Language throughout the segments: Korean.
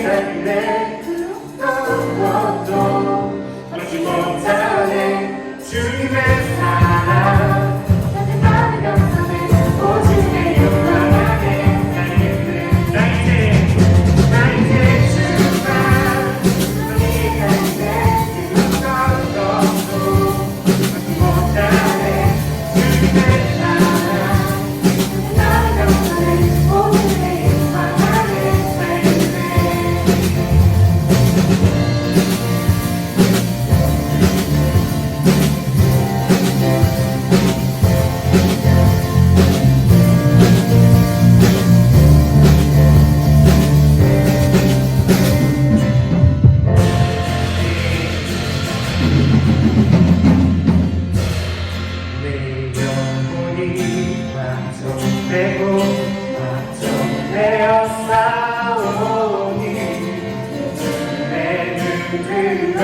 살래 또 잊지 못하네 주님의 사랑 나의 마음을 감싸네 오직 내 욕망 안에 나 이제 출발 너희가 이제 그것도 잊지 못하네 주님의 사랑 나의 마음을 감싸네 오직 내 욕망 안에 내 영혼이 완성되고 완성되어 싸우니 내 눈 들어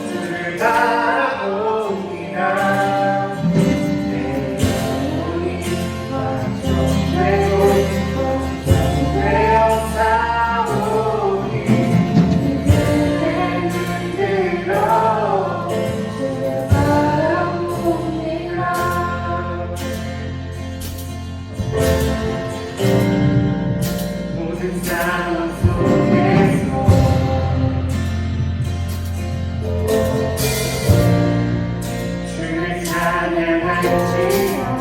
주를 바라봅니다 내 영혼이 완성되고 완성되어 싸우니 내 눈 들어 주를 바라봅니다 모든 상황 속에서 주를 찬양할지어다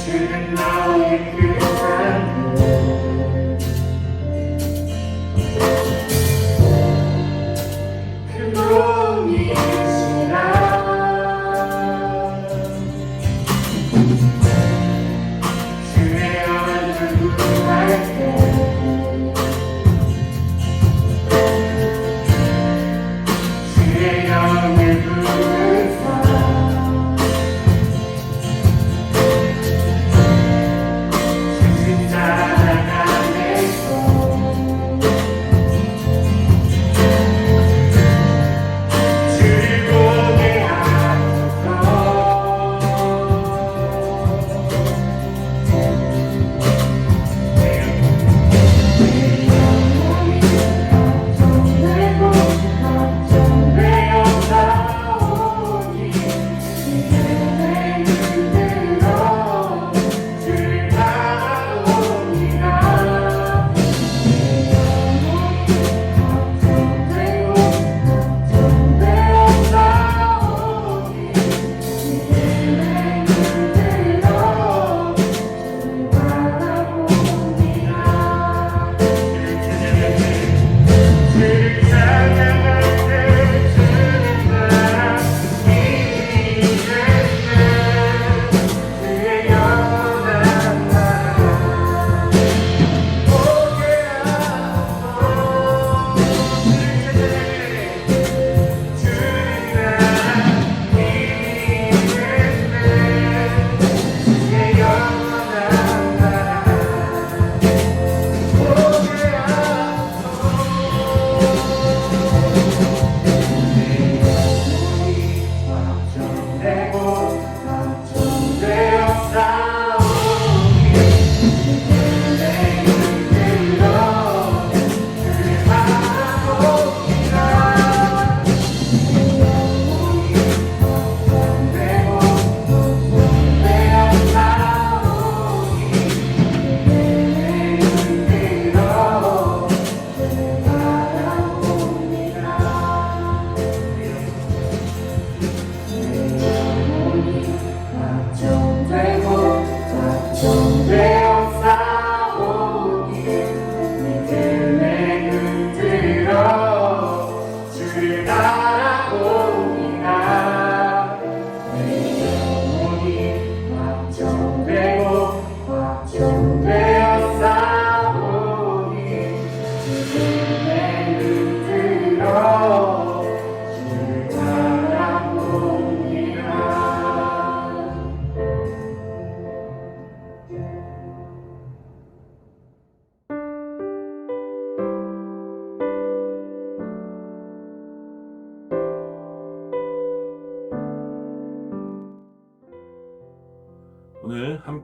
주는 너의 그 삶 그 몸이시라 주의 얼굴 구할 때 주의 영을 부르사 주신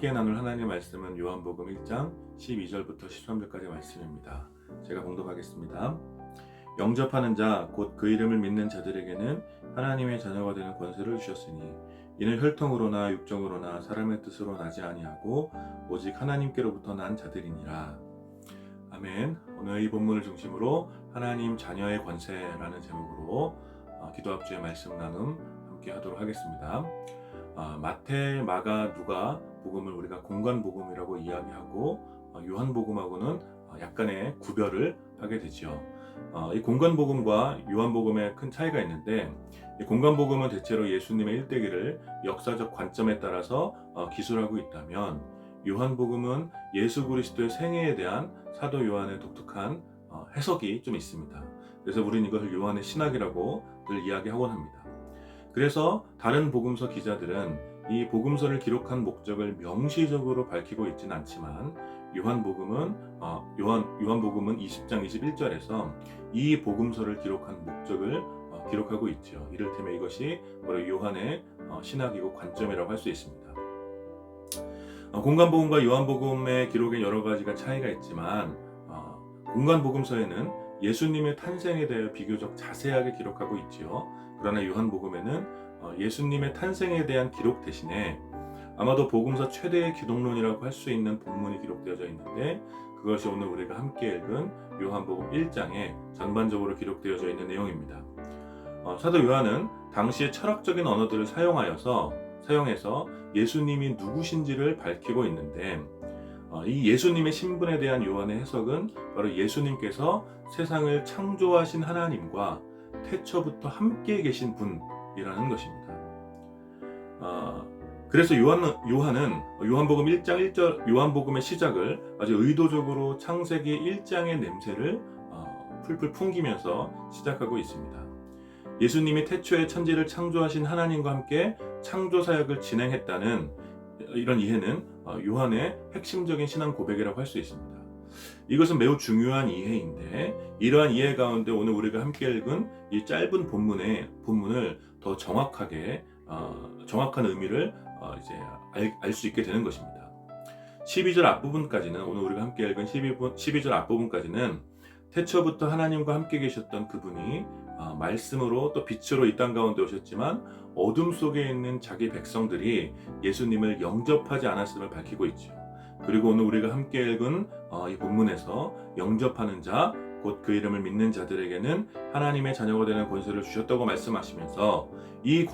함께 나눌 하나님의 말씀은 요한복음 1장 12절부터 13절까지 말씀입니다. 제가 봉독하겠습니다. 영접하는 자 곧 그 이름을 믿는 자들에게는 하나님의 자녀가 되는 권세를 주셨으니 이는 혈통으로나 육정으로나 사람의 뜻으로 나지 아니하고 오직 하나님께로부터 난 자들이니라. 아멘. 오늘 이 본문을 중심으로 하나님 자녀의 권세라는 제목으로 기도 앞주의 말씀 나눔 함께 하도록 하겠습니다. 마태, 마가, 누가 복음을 우리가 공관복음이라고 이야기하고 요한복음하고는 약간의 구별을 하게 되죠. 이 공관복음과 요한복음에 큰 차이가 있는데, 이 공관복음은 대체로 예수님의 일대기를 역사적 관점에 따라서 기술하고 있다면, 요한복음은 예수 그리스도의 생애에 대한 사도 요한의 독특한 해석이 좀 있습니다. 그래서 우리는 이것을 요한의 신학이라고 늘 이야기하곤 합니다. 그래서 다른 복음서 기자들은 이 복음서를 기록한 목적을 명시적으로 밝히고 있지는 않지만 요한복음은 20장 21절에서 이 복음서를 기록한 목적을 기록하고 있죠. 이를테면 이것이 바로 요한의 신학이고 관점이라고 할 수 있습니다. 공관복음과 요한복음의 기록에 여러 가지가 차이가 있지만 공관복음서에는 예수님의 탄생에 대해 비교적 자세하게 기록하고 있지요. 그러나 요한복음에는 예수님의 탄생에 대한 기록 대신에 아마도 복음서 최대의 기독론이라고 할 수 있는 본문이 기록되어져 있는데, 그것이 오늘 우리가 함께 읽은 요한복음 1장에 전반적으로 기록되어져 있는 내용입니다. 사도 요한은 당시의 철학적인 언어들을 사용해서 예수님이 누구신지를 밝히고 있는데, 이 예수님의 신분에 대한 요한의 해석은 바로 예수님께서 세상을 창조하신 하나님과 태초부터 함께 계신 분이라는 것입니다. 그래서 요한은 요한복음 1장 1절 요한복음의 시작을 아주 의도적으로 창세기 1장의 냄새를 풀풀 풍기면서 시작하고 있습니다. 예수님이 태초에 천지를 창조하신 하나님과 함께 창조 사역을 진행했다는 이런 이해는 요한의 핵심적인 신앙 고백이라고 할 수 있습니다. 이것은 매우 중요한 이해인데, 이러한 이해 가운데 오늘 우리가 함께 읽은 이 짧은 본문을 더 정확한 의미를 이제 알 수 있게 되는 것입니다. 12절 앞부분까지는, 오늘 우리가 함께 읽은 12절 앞부분까지는 태초부터 하나님과 함께 계셨던 그분이 말씀으로 또 빛으로 이 땅 가운데 오셨지만 어둠 속에 있는 자기 백성들이 예수님을 영접하지 않았음을 밝히고 있죠. 그리고 오늘 우리가 함께 읽은 이 본문에서 영접하는 자, 곧 그 이름을 믿는 자들에게는 하나님의 자녀가 되는 권세를 주셨다고 말씀하시면서 이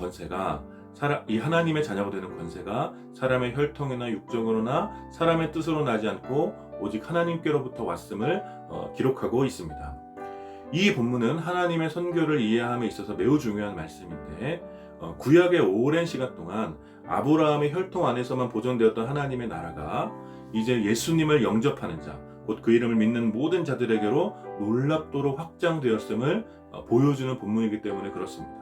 하나님의 자녀가 되는 권세가 사람의 혈통이나 육정으로나 사람의 뜻으로 나지 않고 오직 하나님께로부터 왔음을 기록하고 있습니다. 이 본문은 하나님의 선교를 이해함에 있어서 매우 중요한 말씀인데, 구약의 오랜 시간 동안 아브라함의 혈통 안에서만 보존되었던 하나님의 나라가 이제 예수님을 영접하는 자, 곧 그 이름을 믿는 모든 자들에게로 놀랍도록 확장되었음을 보여주는 본문이기 때문에 그렇습니다.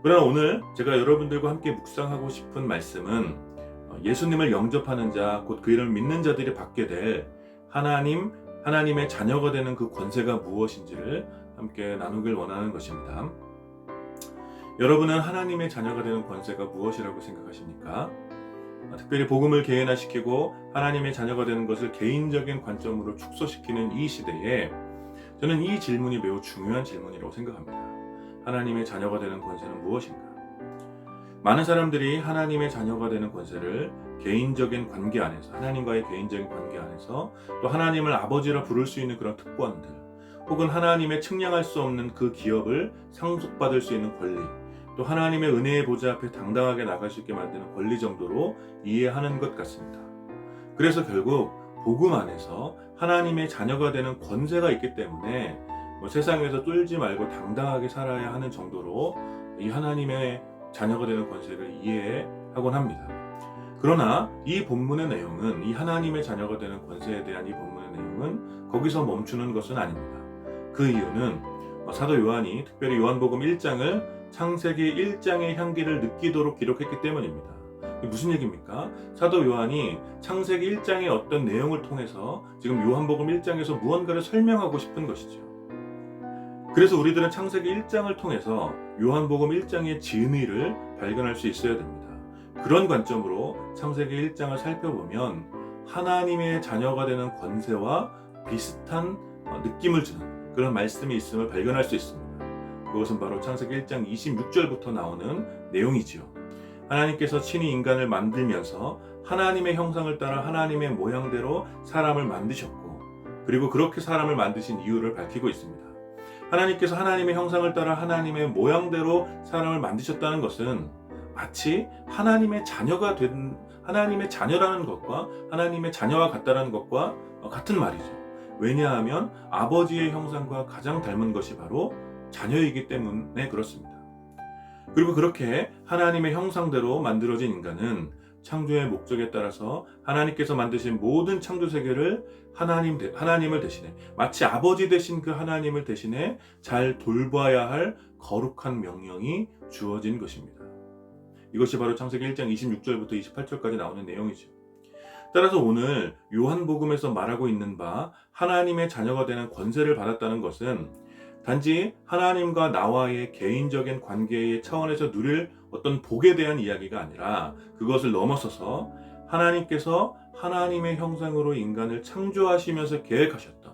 그러나 오늘 제가 여러분들과 함께 묵상하고 싶은 말씀은 예수님을 영접하는 자, 곧 그 이름을 믿는 자들이 받게 될 하나님의 자녀가 되는 그 권세가 무엇인지를 함께 나누길 원하는 것입니다. 여러분은 하나님의 자녀가 되는 권세가 무엇이라고 생각하십니까? 특별히 복음을 개인화시키고 하나님의 자녀가 되는 것을 개인적인 관점으로 축소시키는 이 시대에 저는 이 질문이 매우 중요한 질문이라고 생각합니다. 하나님의 자녀가 되는 권세는 무엇인가? 많은 사람들이 하나님의 자녀가 되는 권세를 개인적인 관계 안에서, 하나님과의 개인적인 관계 안에서, 또 하나님을 아버지라 부를 수 있는 그런 특권들, 혹은 하나님의 측량할 수 없는 그 기업을 상속받을 수 있는 권리, 또 하나님의 은혜의 보좌 앞에 당당하게 나갈 수 있게 만드는 권리 정도로 이해하는 것 같습니다. 그래서 결국 복음 안에서 하나님의 자녀가 되는 권세가 있기 때문에 세상에서 쫄지 말고 당당하게 살아야 하는 정도로 이 하나님의 자녀가 되는 권세를 이해하곤 합니다. 그러나 이 본문의 내용은, 이 하나님의 자녀가 되는 권세에 대한 이 본문의 내용은 거기서 멈추는 것은 아닙니다. 그 이유는 사도 요한이 특별히 요한복음 1장을 창세기 1장의 향기를 느끼도록 기록했기 때문입니다. 무슨 얘기입니까? 사도 요한이 창세기 1장의 어떤 내용을 통해서 지금 요한복음 1장에서 무언가를 설명하고 싶은 것이죠. 그래서 우리들은 창세기 1장을 통해서 요한복음 1장의 진의를 발견할 수 있어야 됩니다. 그런 관점으로 창세기 1장을 살펴보면 하나님의 자녀가 되는 권세와 비슷한 느낌을 주는 그런 말씀이 있음을 발견할 수 있습니다. 그것은 바로 창세기 1장 26절부터 나오는 내용이지요. 하나님께서 친히 인간을 만들면서 하나님의 형상을 따라 하나님의 모양대로 사람을 만드셨고, 그리고 그렇게 사람을 만드신 이유를 밝히고 있습니다. 하나님께서 하나님의 형상을 따라 하나님의 모양대로 사람을 만드셨다는 것은 마치 하나님의 자녀가 된, 하나님의 자녀라는 것과 하나님의 자녀와 같다라는 것과 같은 말이죠. 왜냐하면 아버지의 형상과 가장 닮은 것이 바로 자녀이기 때문에 그렇습니다. 그리고 그렇게 하나님의 형상대로 만들어진 인간은 창조의 목적에 따라서 하나님께서 만드신 모든 창조 세계를 하나님을 대신해, 마치 아버지 되신 그 하나님을 대신해 잘 돌봐야 할 거룩한 명령이 주어진 것입니다. 이것이 바로 창세기 1장 26절부터 28절까지 나오는 내용이죠. 따라서 오늘 요한복음에서 말하고 있는 바 하나님의 자녀가 되는 권세를 받았다는 것은 단지 하나님과 나와의 개인적인 관계의 차원에서 누릴 어떤 복에 대한 이야기가 아니라, 그것을 넘어서서 하나님께서 하나님의 형상으로 인간을 창조하시면서 계획하셨던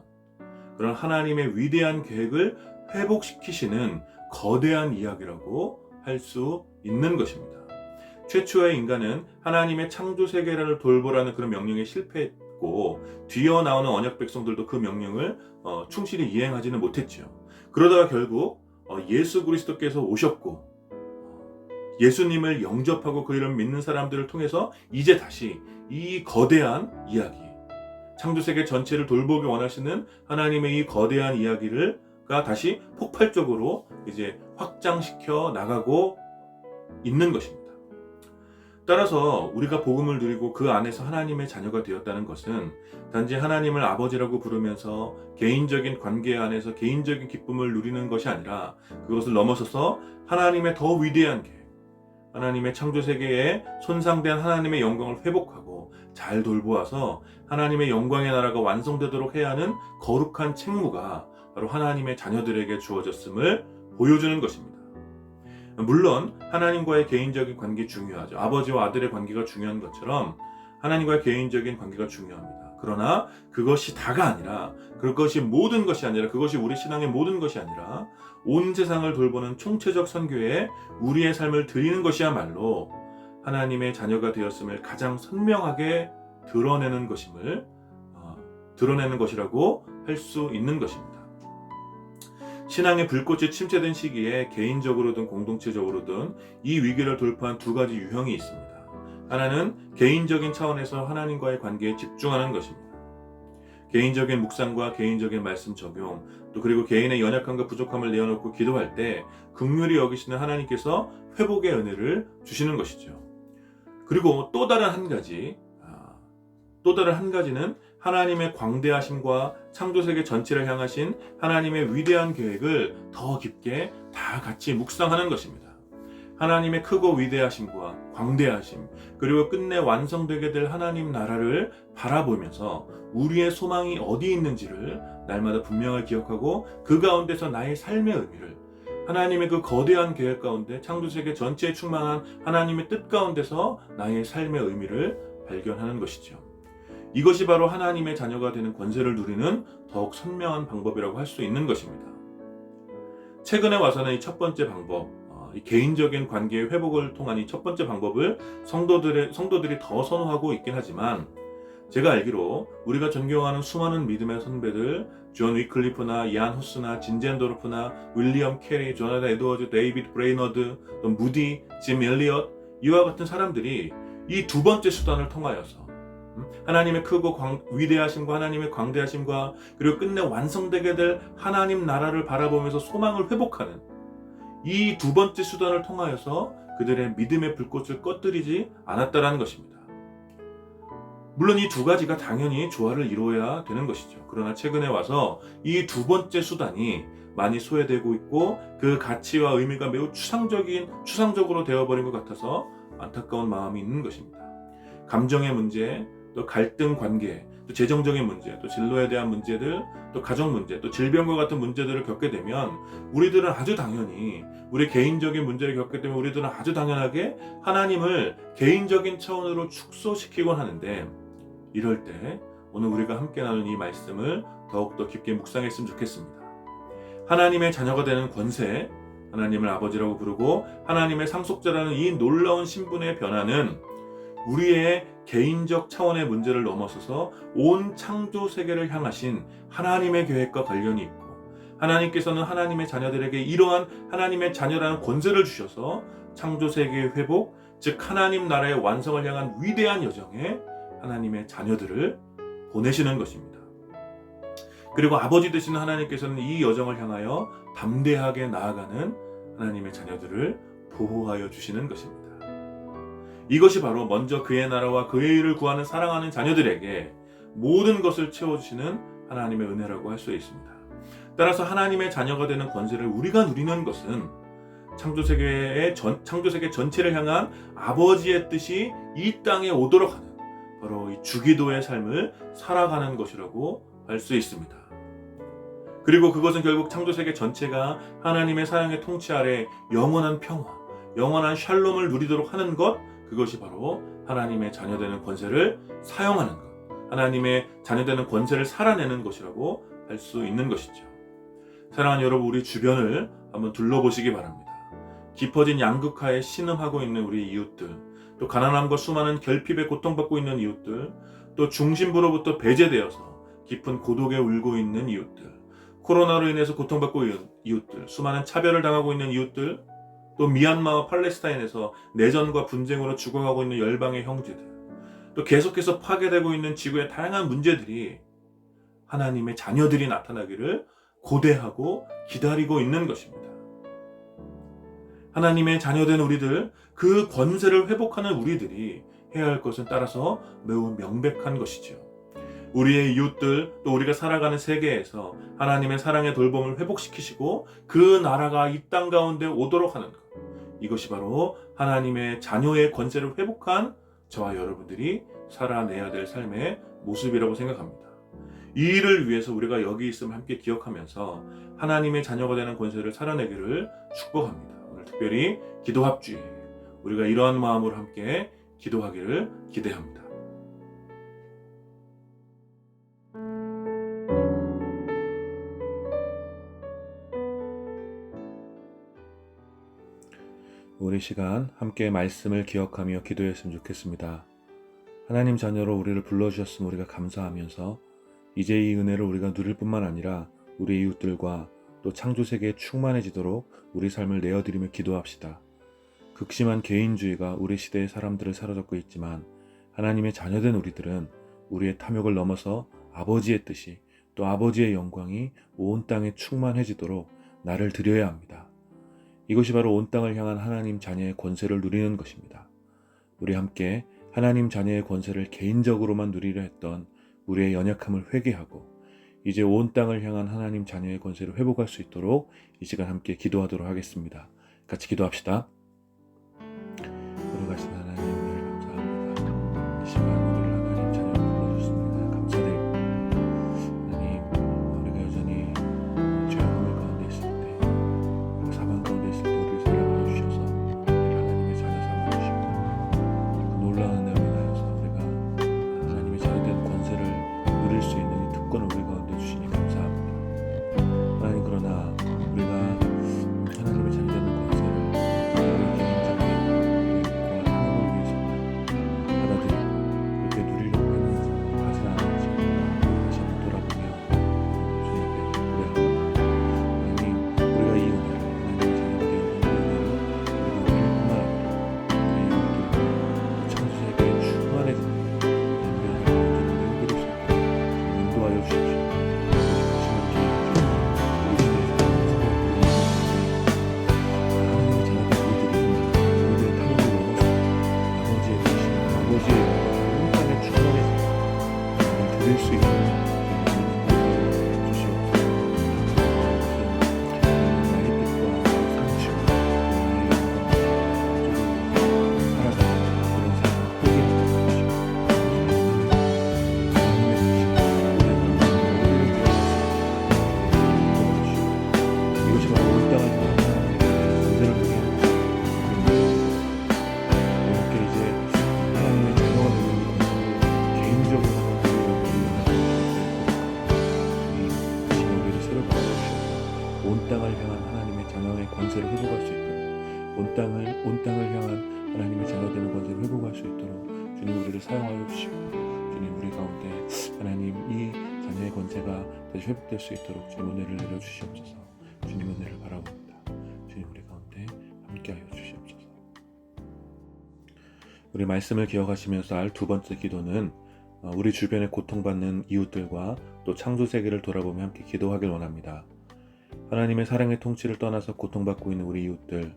그런 하나님의 위대한 계획을 회복시키시는 거대한 이야기라고 할 수 있는 것입니다. 최초의 인간은 하나님의 창조 세계를 돌보라는 그런 명령에 실패했고, 뒤이어 나오는 언약 백성들도 그 명령을 충실히 이행하지는 못했지요. 그러다가 결국 예수 그리스도께서 오셨고, 예수님을 영접하고 그 이름 믿는 사람들을 통해서 이제 다시 이 거대한 이야기, 창조세계 전체를 돌보기 원하시는 하나님의 이 거대한 이야기가 다시 폭발적으로 이제 확장시켜 나가고 있는 것입니다. 따라서 우리가 복음을 누리고 그 안에서 하나님의 자녀가 되었다는 것은 단지 하나님을 아버지라고 부르면서 개인적인 관계 안에서 개인적인 기쁨을 누리는 것이 아니라, 그것을 넘어서서 하나님의 더 위대한 계획, 하나님의 창조세계에 손상된 하나님의 영광을 회복하고 잘 돌보아서 하나님의 영광의 나라가 완성되도록 해야 하는 거룩한 책무가 바로 하나님의 자녀들에게 주어졌음을 보여주는 것입니다. 물론 하나님과의 개인적인 관계 중요하죠. 아버지와 아들의 관계가 중요한 것처럼 하나님과의 개인적인 관계가 중요합니다. 그러나 그것이 다가 아니라, 그것이 모든 것이 아니라, 그것이 우리 신앙의 모든 것이 아니라 온 세상을 돌보는 총체적 선교에 우리의 삶을 드리는 것이야말로 하나님의 자녀가 되었음을 가장 선명하게 드러내는 것이라고 할 수 있는 것입니다. 신앙의 불꽃이 침체된 시기에 개인적으로든 공동체적으로든 이 위기를 돌파한 두 가지 유형이 있습니다. 하나는 개인적인 차원에서 하나님과의 관계에 집중하는 것입니다. 개인적인 묵상과 개인적인 말씀 적용, 또 그리고 개인의 연약함과 부족함을 내어놓고 기도할 때 긍휼히 여기시는 하나님께서 회복의 은혜를 주시는 것이죠. 그리고 또 다른 한 가지는 하나님의 광대하심과 창조세계 전체를 향하신 하나님의 위대한 계획을 더 깊게 다 같이 묵상하는 것입니다. 하나님의 크고 위대하심과 광대하심, 그리고 끝내 완성되게 될 하나님 나라를 바라보면서 우리의 소망이 어디 있는지를 날마다 분명히 기억하고, 그 가운데서 나의 삶의 의미를, 하나님의 그 거대한 계획 가운데 창조세계 전체에 충만한 하나님의 뜻 가운데서 나의 삶의 의미를 발견하는 것이죠. 이것이 바로 하나님의 자녀가 되는 권세를 누리는 더욱 선명한 방법이라고 할 수 있는 것입니다. 최근에 와서는 이 첫 번째 방법, 이 개인적인 관계의 회복을 통한 이 첫 번째 방법을 성도들이 더 선호하고 있긴 하지만, 제가 알기로 우리가 존경하는 수많은 믿음의 선배들, 존 위클리프나 이안 후스나 진젠도르프나 윌리엄 캐리, 조나단 에드워즈, 데이비드 브레이너드, 또 무디, 짐 엘리엇, 이와 같은 사람들이 이 두 번째 수단을 통하여서 하나님의 크고 위대하심과 하나님의 광대하심과 그리고 끝내 완성되게 될 하나님 나라를 바라보면서 소망을 회복하는 이 두 번째 수단을 통하여서 그들의 믿음의 불꽃을 꺼뜨리지 않았다라는 것입니다. 물론 이 두 가지가 당연히 조화를 이루어야 되는 것이죠. 그러나 최근에 와서 이 두 번째 수단이 많이 소외되고 있고, 그 가치와 의미가 매우 추상적으로 되어버린 것 같아서 안타까운 마음이 있는 것입니다. 감정의 문제, 또 갈등 관계, 또 재정적인 문제, 또 진로에 대한 문제들, 또 가정 문제, 또 질병과 같은 문제들을 겪게 되면 우리들은 아주 당연히 우리 개인적인 문제를 겪게 되면 우리들은 아주 당연하게 하나님을 개인적인 차원으로 축소시키곤 하는데, 이럴 때 오늘 우리가 함께 나눈 이 말씀을 더욱더 깊게 묵상했으면 좋겠습니다. 하나님의 자녀가 되는 권세, 하나님을 아버지라고 부르고 하나님의 상속자라는 이 놀라운 신분의 변화는 우리의 개인적 차원의 문제를 넘어서서 온 창조 세계를 향하신 하나님의 계획과 관련이 있고, 하나님께서는 하나님의 자녀들에게 이러한 하나님의 자녀라는 권세를 주셔서 창조 세계의 회복, 즉 하나님 나라의 완성을 향한 위대한 여정에 하나님의 자녀들을 보내시는 것입니다. 그리고 아버지 되시는 하나님께서는 이 여정을 향하여 담대하게 나아가는 하나님의 자녀들을 보호하여 주시는 것입니다. 이것이 바로 먼저 그의 나라와 그의 일을 구하는 사랑하는 자녀들에게 모든 것을 채워주시는 하나님의 은혜라고 할 수 있습니다. 따라서 하나님의 자녀가 되는 권세를 우리가 누리는 것은 창조세계 전체를 향한 아버지의 뜻이 이 땅에 오도록 하는 바로 이 주기도의 삶을 살아가는 것이라고 할 수 있습니다. 그리고 그것은 결국 창조세계 전체가 하나님의 사랑의 통치 아래 영원한 평화, 영원한 샬롬을 누리도록 하는 것, 그것이 바로 하나님의 자녀되는 권세를 사용하는 것, 하나님의 자녀되는 권세를 살아내는 것이라고 할 수 있는 것이죠. 사랑하는 여러분, 우리 주변을 한번 둘러보시기 바랍니다. 깊어진 양극화에 신음하고 있는 우리 이웃들, 또 가난함과 수많은 결핍에 고통받고 있는 이웃들, 또 중심부로부터 배제되어서 깊은 고독에 울고 있는 이웃들, 코로나로 인해서 고통받고 있는 이웃들, 수많은 차별을 당하고 있는 이웃들, 또 미얀마와 팔레스타인에서 내전과 분쟁으로 죽어가고 있는 열방의 형제들, 또 계속해서 파괴되고 있는 지구의 다양한 문제들이 하나님의 자녀들이 나타나기를 고대하고 기다리고 있는 것입니다. 하나님의 자녀된 우리들, 그 권세를 회복하는 우리들이 해야 할 것은 따라서 매우 명백한 것이죠. 우리의 이웃들, 또 우리가 살아가는 세계에서 하나님의 사랑의 돌봄을 회복시키시고 그 나라가 이 땅 가운데 오도록 하는 것, 이것이 바로 하나님의 자녀의 권세를 회복한 저와 여러분들이 살아내야 될 삶의 모습이라고 생각합니다. 이 일을 위해서 우리가 여기 있음을 함께 기억하면서 하나님의 자녀가 되는 권세를 살아내기를 축복합니다. 오늘 특별히 기도 합주에 우리가 이러한 마음으로 함께 기도하기를 기대합니다. 우리 시간 함께 말씀을 기억하며 기도했으면 좋겠습니다. 하나님 자녀로 우리를 불러주셨으면 우리가 감사하면서 이제 이 은혜를 우리가 누릴 뿐만 아니라 우리 이웃들과 또 창조세계에 충만해지도록 우리 삶을 내어드리며 기도합시다. 극심한 개인주의가 우리 시대의 사람들을 사로잡고 있지만 하나님의 자녀된 우리들은 우리의 탐욕을 넘어서 아버지의 뜻이, 또 아버지의 영광이 온 땅에 충만해지도록 나를 드려야 합니다. 이것이 바로 온 땅을 향한 하나님 자녀의 권세를 누리는 것입니다. 우리 함께 하나님 자녀의 권세를 개인적으로만 누리려 했던 우리의 연약함을 회개하고 이제 온 땅을 향한 하나님 자녀의 권세를 회복할 수 있도록 이 시간 함께 기도하도록 하겠습니다. 같이 기도합시다. 거룩하신 하나님, 은혜를 감사합니다. 이 시간 우리를 하나님 자녀로 불러주셨습니다. 감사드립니다. 하나님, 우리가 여전히 죄악함을 가운데 있을 때, 사방 가운데 있을 때 우리를 사랑하여 주셔서 우리를 하나님의 자녀 삼아주시고 그 놀라운 은혜로 인하여서 우리가 하나님의 자녀된 권세를 누릴 수 있는 이 특권을 우리 가운데 주시니 감사합니다. 하나님, 그러나 우리가 하나님의 자녀된 권세를 우리 개인적인 유익과 탐욕을 위해서 받아들이고 그렇게 누리려고 하지 않은지 다시 한번 돌아보며 주님 앞에 노래합니다. 하나님, 우리가 이 은혜를, 하나님의 자녀가 되어 본 은혜를 우리가 누릴 뿐만 아니라 우리 이웃들과 창조세계에 충만해지는 우리의 삶을 온전히 내어드릴 수 있도록 인도하여 주십시오. 드릴 수 있도록 주시옵소서. 나의 빛과 상치고 나의 영광을 살아가는 그런 삶을 포기하지 마시고 하나님의 다시 회복될 수 있도록 주님 은혜를 내려주시옵소서. 주님 은혜를 바라봅니다. 주님 우리 가운데 함께하여 주시옵소서. 우리 말씀을 기억하시면서 할 두 번째 기도는 우리 주변에 고통받는 이웃들과 또 창조 세계를 돌아보며 함께 기도하길 원합니다. 하나님의 사랑의 통치를 떠나서 고통받고 있는 우리 이웃들,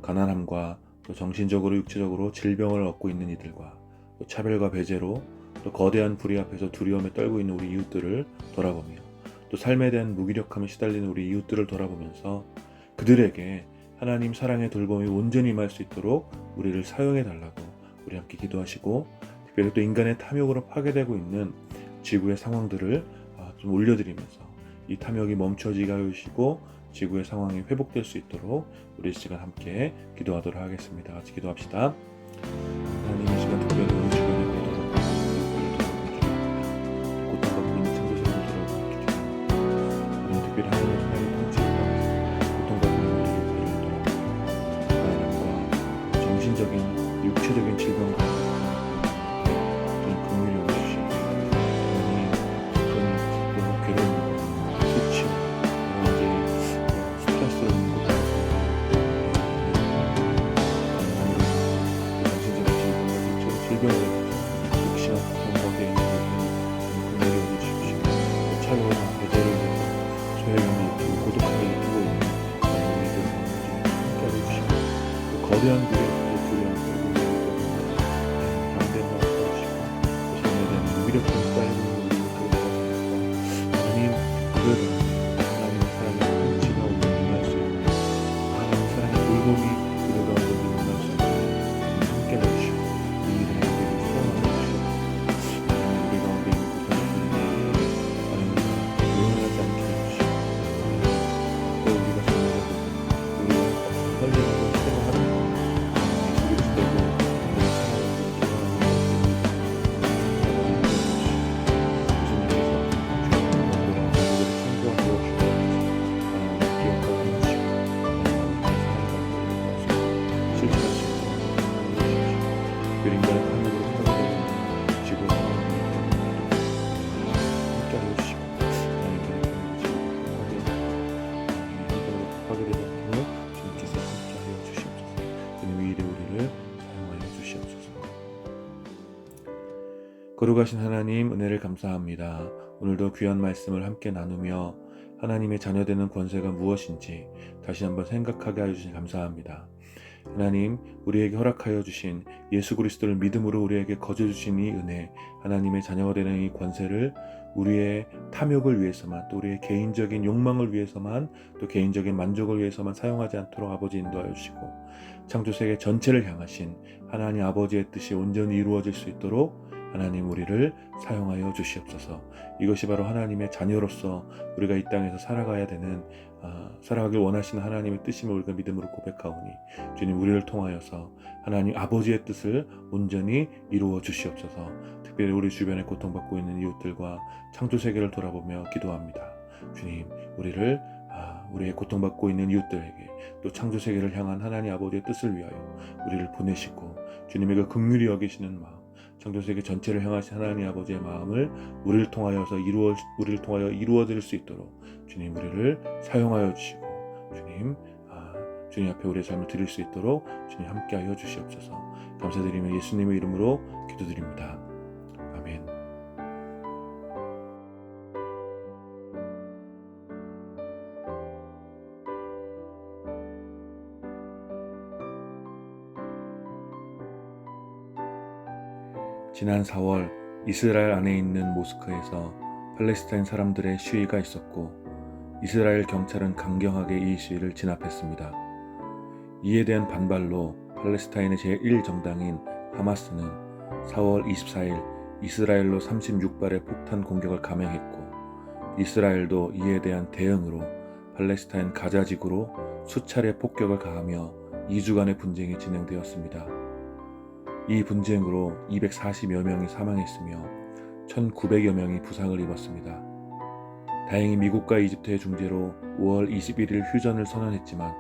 가난함과 또 정신적으로 육체적으로 질병을 얻고 있는 이들과 또 차별과 배제로 또 거대한 불의 앞에서 두려움에 떨고 있는 우리 이웃들을 돌아보며 또 삶에 대한 무기력함에 시달리는 우리 이웃들을 돌아보면서 그들에게 하나님 사랑의 돌봄이 온전히 임할 수 있도록 우리를 사용해 달라고 우리 함께 기도하시고, 특별히 또 인간의 탐욕으로 파괴되고 있는 지구의 상황들을 좀 올려드리면서 이 탐욕이 멈춰지게 하시고 지구의 상황이 회복될 수 있도록 우리 이 시간 함께 기도하도록 하겠습니다. 같이 기도합시다. 하나님 이 시간 특별히 우리 주변에 고통받고 있는 창조세계를 돌아보게 주시옵소서. 하나님 특별히 하나님의 사랑의 통치를 받아서 고통받고 있는 우리 이웃들을 돌아보고 가난함과 정신적인 육체적인 질병과 좀 긍휼히 여겨주시옵소서. 하나님 좀 괴로운 수치와 여러 가지 스트레스로운 것들 질병을 육신과 고통받게 있는 것을 긍휼히 여겨주십시오. 차별과 배제를 위해서 소외감을 느끼고 고독함을 느끼고 있는 우리들을 함께 해주시고, 또 거대한 불의 두려움 떨고 있는 병된 마음 해주시고, 삶에 대한 무기력함을 쌓이고 있는 우리들을 도와주시고, 하나님 그들을 하나님의 사랑의 통치가 온전히 임할 수 있는 하나님의 사랑의 돌봄이 그들 가운데 임할 수 있는 함께 해주시고 이 일에 우리를 사용하여 주시옵소서. 우리 가운데 있는 고통을 하나님과 조용하지 않게 해주시고, 또 우리가 생각하고 우리가 설레고 생각하는 예수 그리스도로 우리의 사랑을 거룩하신 하나님 은혜를 감사합니다. 오늘도 귀한 말씀을 함께 나누며 하나님의 자녀되는 권세가 무엇인지 다시 한번 생각하게 하여 주신 감사합니다. 하나님, 우리에게 허락하여 주신 예수 그리스도를 믿음으로 우리에게 거저 주신 이 은혜, 하나님의 자녀가 되는 이 권세를 우리의 탐욕을 위해서만, 또 우리의 개인적인 욕망을 위해서만, 또 개인적인 만족을 위해서만 사용하지 않도록 아버지 인도하여 주시고, 창조세계 전체를 향하신 하나님 아버지의 뜻이 온전히 이루어질 수 있도록 하나님 우리를 사용하여 주시옵소서. 이것이 바로 하나님의 자녀로서 우리가 이 땅에서 살아가야 되는, 살아가길 원하시는 하나님의 뜻임을 우리가 믿음으로 고백하오니 주님 우리를 통하여서 하나님 아버지의 뜻을 온전히 이루어 주시옵소서. 특별히 우리 주변에 고통받고 있는 이웃들과 창조세계를 돌아보며 기도합니다. 주님 우리를 우리의 고통받고 있는 이웃들에게 또 창조세계를 향한 하나님 아버지의 뜻을 위하여 우리를 보내시고, 주님의 그 긍휼히 여기시는 마음, 창조세계 전체를 향하신 하나님 아버지의 마음을 우리를 통하여 이루어질 수 있도록 주님 우리를 사용하여 주시고, 주님 앞에 우리의 삶을 드릴 수 있도록 주님 함께하여 주시옵소서. 감사드리며 예수님의 이름으로 기도드립니다. 아멘. 지난 4월 이스라엘 안에 있는 모스크에서 팔레스타인 사람들의 시위가 있었고, 이스라엘 경찰은 강경하게 이 시위를 진압했습니다. 이에 대한 반발로 팔레스타인의 제1정당인 하마스는 4월 24일 이스라엘로 36발의 폭탄 공격을 감행했고, 이스라엘도 이에 대한 대응으로 팔레스타인 가자 지구로 수차례 폭격을 가하며 2주간의 분쟁이 진행되었습니다. 이 분쟁으로 240여 명이 사망했으며 1900여 명이 부상을 입었습니다. 다행히 미국과 이집트의 중재로 5월 21일 휴전을 선언했지만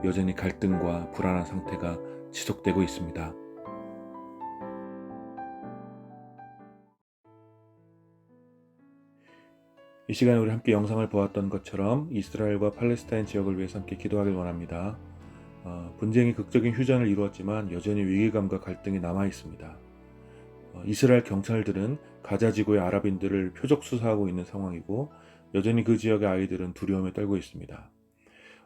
여전히 갈등과 불안한 상태가 지속되고 있습니다. 이 시간에 우리 함께 영상을 보았던 것처럼 이스라엘과 팔레스타인 지역을 위해서 함께 기도하길 원합니다. 분쟁이 극적인 휴전을 이루었지만 여전히 위기감과 갈등이 남아 있습니다. 이스라엘 경찰들은 가자 지구의 아랍인들을 표적 수사하고 있는 상황이고 여전히 그 지역의 아이들은 두려움에 떨고 있습니다.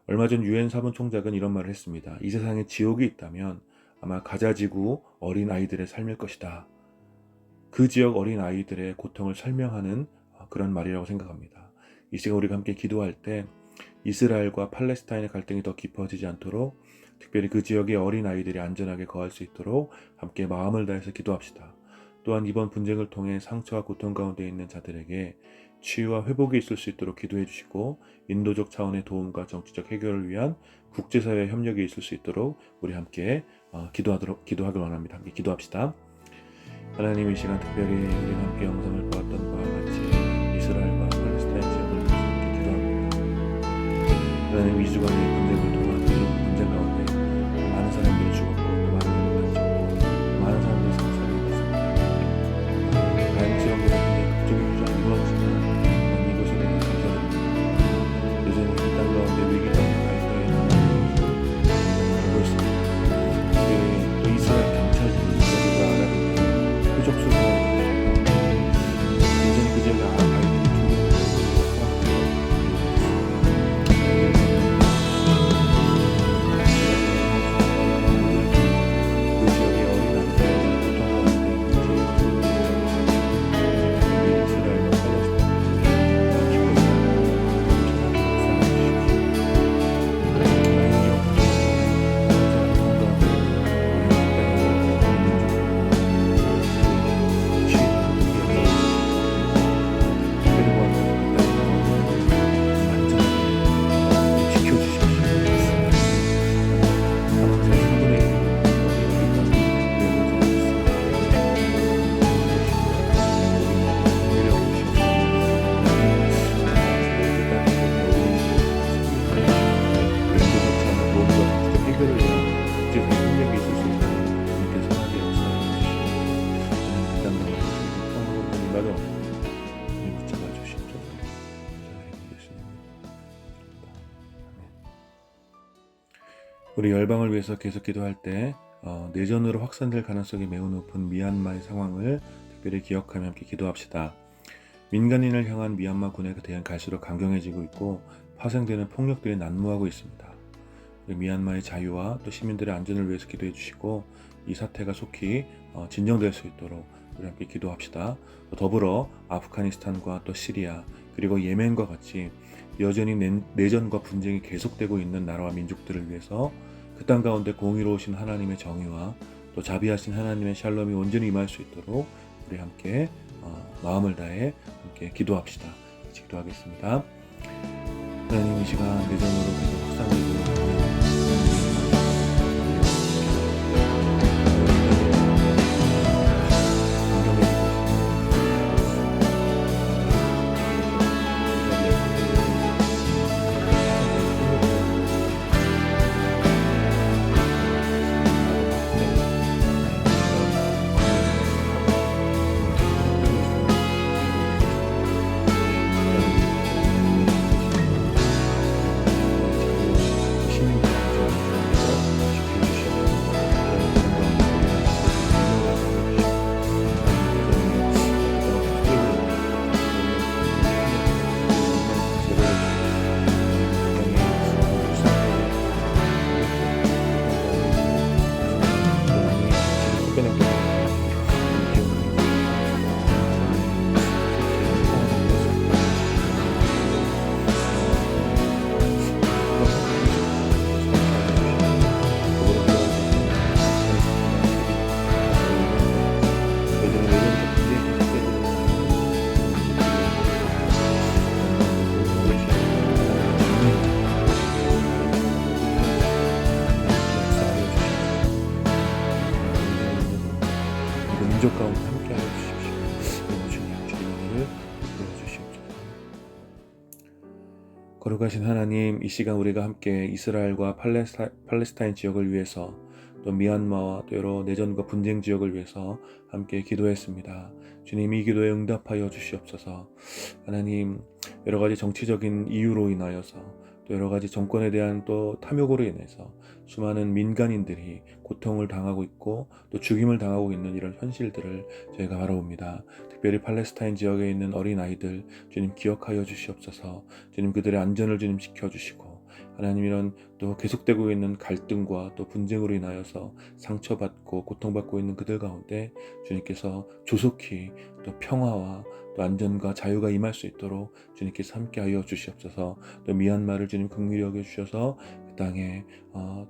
얼마 전 유엔 사무총장은 이런 말을 했습니다. 이 세상에 지옥이 있다면 아마 가자 지구 어린 아이들의 삶일 것이다. 그 지역 어린 아이들의 고통을 설명하는 그런 말이라고 생각합니다. 이 시간 우리가 함께 기도할 때 이스라엘과 팔레스타인의 갈등이 더 깊어지지 않도록 특별히 그 지역의 어린 아이들이 안전하게 거할 수 있도록 함께 마음을 다해서 기도합시다. 또한 이번 분쟁을 통해 상처와 고통 가운데 있는 자들에게 치유와 회복이 있을 수 있도록 기도해 주시고 인도적 차원의 도움과 정치적 해결을 위한 국제사회 협력이 있을 수 있도록 우리 함께 기도하길 원합니다. 함께 기도합시다. 하나님, 이 시간 특별히 우리 함께 영상을 보았던 바와 같이 이스라엘과 팔레스타인 지역을 위해서 함께 기도합니다. 하나님, 이 주간의 분쟁을 통한 이 분쟁 가운데 많은 사람들이 죽었고 또 많은 사람들이 다쳤고 많은 사람들이 상처를 입었습니다. 다행스럽게 극적인 휴전이 이루어지지만 이곳에 대해 감사드립니다. 여전히 이 땅 가운데 위기감과 갈등이 남아있는 것을 알고 있습니다. 특별히 이스라엘 경찰들이 이스라엘과 아랍인들을 표적 수사하고 여전히 그 지역의 아이들이 우리 열방을 위해서 계속 기도할 때 내전으로 확산될 가능성이 매우 높은 미얀마의 상황을 특별히 기억하며 함께 기도합시다. 민간인을 향한 미얀마 군에 대한 갈수록 강경해지고 있고 파생되는 폭력들이 난무하고 있습니다. 우리 미얀마의 자유와 또 시민들의 안전을 위해서 기도해 주시고 이 사태가 속히 진정될 수 있도록 우리 함께 기도합시다. 또 더불어 아프가니스탄과 또 시리아 그리고 예멘과 같이 여전히 내전과 분쟁이 계속되고 있는 나라와 민족들을 위해서 그 땅 가운데 공의로우신 하나님의 정의와 또 자비하신 하나님의 샬롬이 온전히 임할 수 있도록 우리 함께 마음을 다해 함께 기도합시다. 같이 기도하겠습니다. 하나님, 이 시간 내전으로 계속 확산되고 민족 가운데 함께하여 주십시오. 주님, 주의 은혜를 베풀어 주시옵소서. 거룩하신 하나님, 이 시간 우리가 함께 이스라엘과 팔레스타인 지역을 위해서 또 미얀마와 또 여러 내전과 분쟁 지역을 위해서 함께 기도했습니다. 주님, 이 기도에 응답하여 주시옵소서. 하나님, 여러 가지 정치적인 이유로 인하여서 또 여러 가지 정권에 대한 또 탐욕으로 인해서 수많은 민간인들이 고통을 당하고 있고 또 죽임을 당하고 있는 이런 현실들을 저희가 바라봅니다. 특별히 팔레스타인 지역에 있는 어린아이들 주님 기억하여 주시옵소서. 주님, 그들의 안전을 주님 지켜주시고, 하나님, 이런 또 계속되고 있는 갈등과 또 분쟁으로 인하여서 상처받고 고통받고 있는 그들 가운데 주님께서 조속히 또 평화와 또 안전과 자유가 임할 수 있도록 주님께서 함께하여 주시옵소서. 또 미얀마를 주님 긍휼히 여겨 주셔서 그 땅에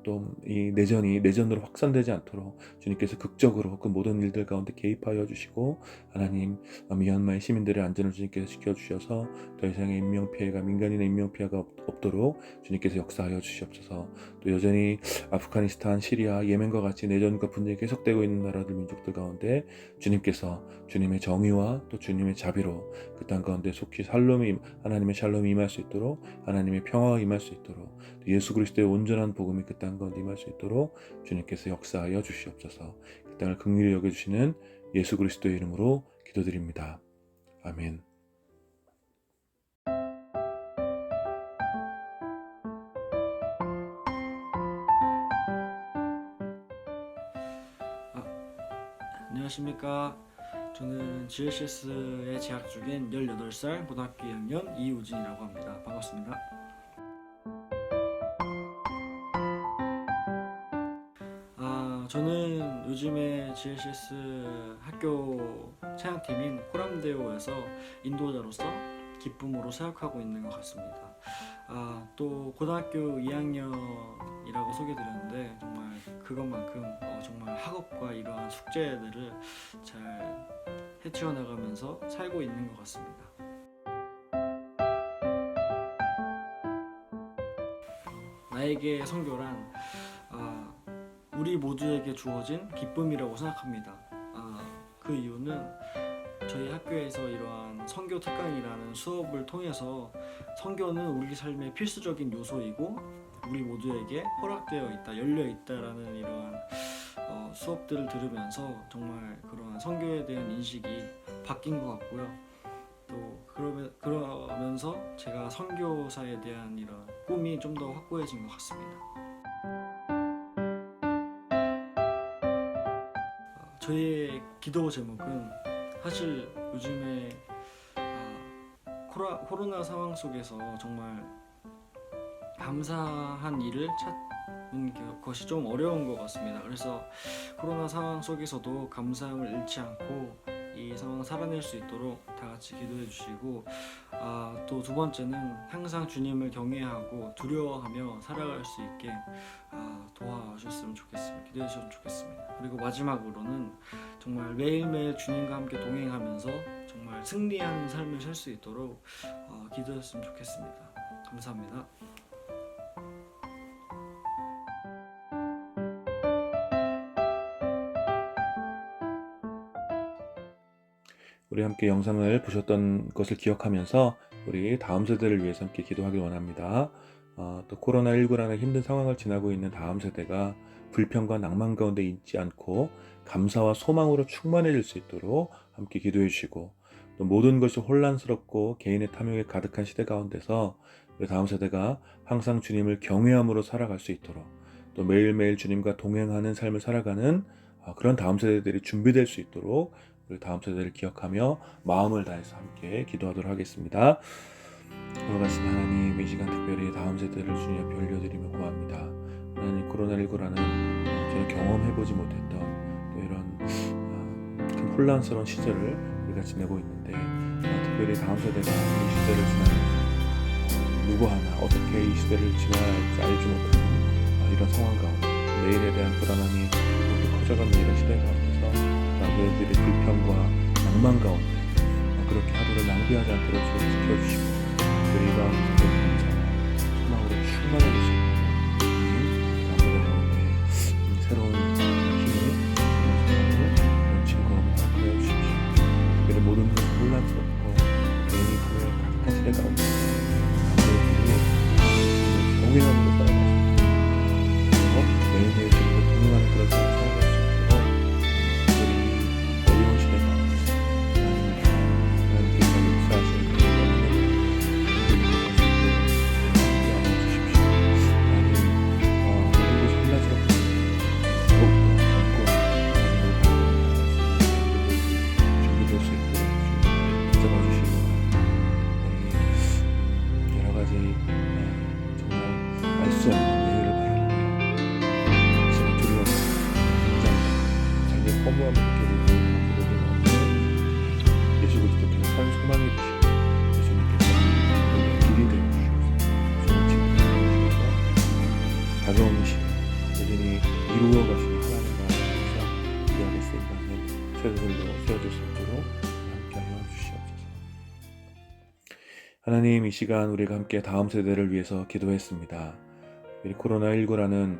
또 이 내전으로 확산되지 않도록 주님께서 극적으로 그 모든 일들 가운데 개입하여 주시고, 하나님, 미얀마의 시민들의 안전을 주님께서 지켜주셔서 더 이상의 인명피해가, 민간인의 인명피해가 없도록 주님께서 역사하여 주시옵소서. 또 여전히 아프가니스탄, 시리아, 예멘과 같이 내전과 분쟁이 계속되고 있는 나라들, 민족들 가운데 주님께서 주님의 정의와 또 주님의 자비로 그 땅 가운데 속히 하나님의 샬롬이 임할 수 있도록, 하나님의 평화가 임할 수 있도록, 또 예수 그리스도의 온전한 복음이 그 땅 가운데 임할 수 있도록 주님께서 역사하여 주시옵소서. 그 땅을 긍휼히 여겨주시는 예수 그리스도의 이름으로 기도드립니다. 아멘. 안녕하십니까. 저는 GLCS에 재학 중인 18살 고등학교 2학년 이우진이라고 합니다. 반갑습니다. 저는 요즘에 GLCS 학교 찬양팀인 코람데오에서 인도자로서 기쁨으로 사역하고 있는 것 같습니다. 또 고등학교 2학년이라고 소개드렸는데 정말 그것만큼 정말 학업과 이러한 숙제들을 잘 헤치어 나가면서 살고 있는 것 같습니다. 나에게 선교란 우리 모두에게 주어진 기쁨이라고 생각합니다. 그 이유는 저희 학교에서 이러한 선교 특강이라는 수업을 통해서 선교는 우리 삶의 필수적인 요소이고 우리 모두에게 허락되어 있다, 열려 있다라는 이러한 수업들을 들으면서 정말 그러한 선교에 대한 인식이 바뀐 것 같고요. 또 그러면서 제가 선교사에 대한 이런 꿈이 좀 더 확고해진 것 같습니다. 저희의 기도 제목은 사실 요즘에 코로나 상황 속에서 정말 감사한 일을 찾는 것이 좀 어려운 것 같습니다. 그래서 코로나 상황 속에서도 감사함을 잃지 않고 이 상황을 살아낼 수 있도록 다 같이 기도해 주시고, 또 두 번째는 항상 주님을 경외하고 두려워하며 살아갈 수 있게 도와주셨으면 좋겠습니다. 기도해 주셨으면 좋겠습니다. 그리고 마지막으로는 정말 매일매일 주님과 함께 동행하면서 정말 승리하는 삶을 살 수 있도록 기도했으면 좋겠습니다. 감사합니다. 우리 함께 영상을 보셨던 것을 기억하면서 우리 다음 세대를 위해서 함께 기도하길 원합니다. 또 코로나19라는 힘든 상황을 지나고 있는 다음 세대가 불평과 낭만 가운데 있지 않고 감사와 소망으로 충만해질 수 있도록 함께 기도해 주시고, 또 모든 것이 혼란스럽고 개인의 탐욕에 가득한 시대 가운데서 우리 다음 세대가 항상 주님을 경외함으로 살아갈 수 있도록, 또 매일매일 주님과 동행하는 삶을 살아가는 그런 다음 세대들이 준비될 수 있도록 우리 다음 세대를 기억하며 마음을 다해서 함께 기도하도록 하겠습니다. 돌아가신 하나님, 이 시간 특별히 다음 세대를 주님 앞에 올려드리며 구합니다. 하나님, 코로나19라는 저는 경험해보지 못했던 또 이런 큰 혼란스러운 시절을 우리가 지내고 있는데, 특별히 다음 세대가 이 시대를 지나면서 누구 하나 어떻게 이 시대를 지나야 할지 알지 못하는 이런 상황 가운데 내일에 대한 불안함이 모두 커져가는 이런 시대 가운데서 그들의 불평과 낭만 가운데 그렇게 하루를 낭비하지 않도록 주님 지켜주시고, 그리고 이 가운데 감사와 소망으로 충만해지시고 다음 세대 가운데 새로운 힘을, 그런 즐거움을 허락하여 주십시오. 특별히 모든 것이 혼란스럽고 개인이 그에 가득한 시대 가운데 다음 세대들이 동행함으로 살아갈 수 있고 매일매일 주님과 동행하는 그런 하나님, 이 시간 우리가 함께 다음 세대를 위해서 기도했습니다. 이 코로나19라는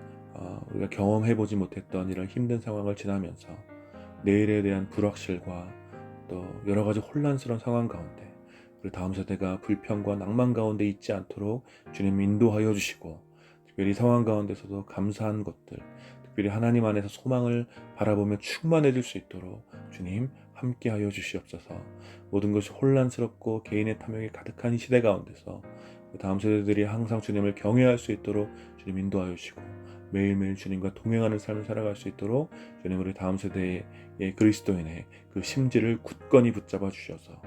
우리가 경험해보지 못했던 이런 힘든 상황을 지나면서 내일에 대한 불확실과 또 여러 가지 혼란스러운 상황 가운데 우리 다음 세대가 불평과 낭만 가운데 있지 않도록 주님 인도하여 주시고, 특별히 이 상황 가운데서도 감사한 것들, 특별히 하나님 안에서 소망을 바라보며 충만해질 수 있도록 주님 함께하여 주시옵소서. 모든 것이 혼란스럽고 개인의 탐욕이 가득한 이 시대 가운데서 다음 세대들이 항상 주님을 경외할 수 있도록 주님 인도하여 주시고, 매일매일 주님과 동행하는 삶을 살아갈 수 있도록 주님 우리 다음 세대의 그리스도인의 그 심지를 굳건히 붙잡아 주셔서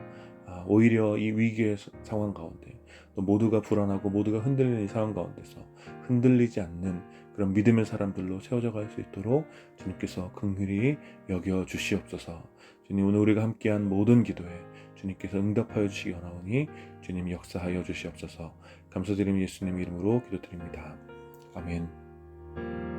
오히려 이 위기의 상황 가운데 또 모두가 불안하고 모두가 흔들리는 이 상황 가운데서 흔들리지 않는 그런 믿음의 사람들로 세워져 갈 수 있도록 주님께서 긍휼히 여겨 주시옵소서. 주님, 오늘 우리가 함께한 모든 기도에 주님께서 응답하여 주시기 원하오니 주님 역사하여 주시옵소서. 감사드리며 예수님 이름으로 기도드립니다. 아멘.